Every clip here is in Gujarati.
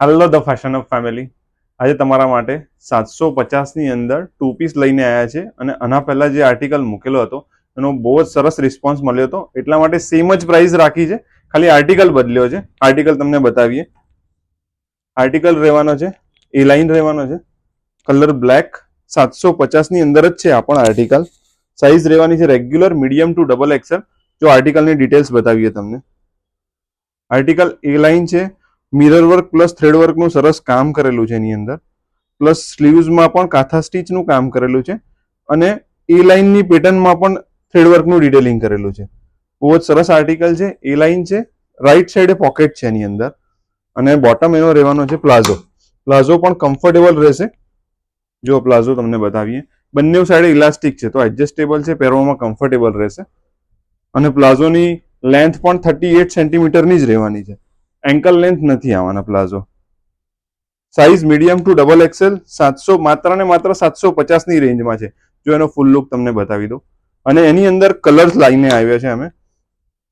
Hello the fashion of family. આજે તમારા માટે 750ની અંદર 2 પીસ લઈને આવ્યા છે અને આના પહેલા જે આર્ટિકલ મૂકેલો હતો એનો બહુ જ સરસ રિસ્પોન્સ મળ્યો હતો, એટલા માટે સેમ જ પ્રાઇસ રાખી છે, ખાલી આર્ટિકલ બદલ્યો છે. આર્ટિકલ તમને બતાવીએ. આર્ટિકલ રહેવાનો છે એ લાઇન રહેવાનો છે, કલર બ્લેક, 750ની અંદર જ છે આ પણ આર્ટિકલ. સાઇઝ રહેવાની છે regular, medium two double XL. જો આર્ટિકલની ડિટેલ્સ બતાવીએ તમને. આર્ટિકલ એ લાઇન છે, મિરર વર્ક પ્લસ થ્રેડ વર્કનું સરસ કામ કરેલું છે એની અંદર, પ્લસ સ્લીવ્સમાં પણ કાથા સ્ટીચનું કામ કરેલું છે અને એ લાઇનની પેટર્નમાં પણ થ્રેડ વર્કનું ડિટેલિંગ કરેલું છે. બહુ જ સરસ આર્ટિકલ છે. એ લાઇન છે, રાઈટ સાઈડે પોકેટ છે એની અંદર અને બોટમ એનો રહેવાનો છે પ્લાઝો. પ્લાઝો પણ કમ્ફર્ટેબલ રહેશે. જો પ્લાઝો તમને બતાવીએ, બંને સાઈડે ઇલાસ્ટિક છે તો એડજસ્ટેબલ છે, પહેરવામાં કમ્ફર્ટેબલ રહેશે. અને પ્લાઝોની લેન્થ પણ 38 સેન્ટીમીટરની જ રહેવાની છે, એન્કલ લેન્થ નથી આવવાના palazzo. Size medium two double XL. 700 માત્ર ને માત્ર 750ની રેન્જમાં છે. જો એનો ફૂલ લુક તમને બતાવી દો. અને એની અંદર કલર્સ લાઈને આવ્યા છે અમે.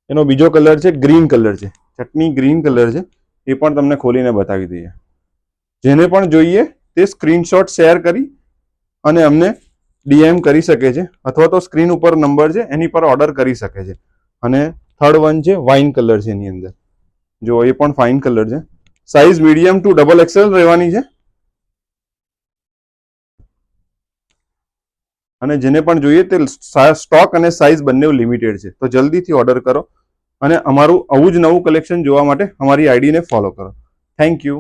એનો બીજો કલર છે ગ્રીન કલર છે, ચટણી ગ્રીન કલર છે, એ પણ તમને ખોલીને બતાવી દઈએ. જેને પણ જોઈએ તે સ્ક્રીનશોટ શેર કરી અને અમને ડીએમ કરી શકે છે, અથવા તો સ્ક્રીન ઉપર નંબર છે એની પર ઓર્ડર કરી શકે છે. અને થર્ડ વન છે વાઇન કલર છે એની અંદર. જો એ પણ ફાઇન કલર છે. Size medium two double XL રહેવાની છે. અને જેને પણ જોઈએ તે સ્ટોક અને સાઇઝ બંને લિમિટેડ છે, તો જલ્દીથી ઓર્ડર કરો અને અમારું આવું જ નવું કલેક્શન જોવા માટે અમારી આઈડીને ફોલો કરો. Thank you.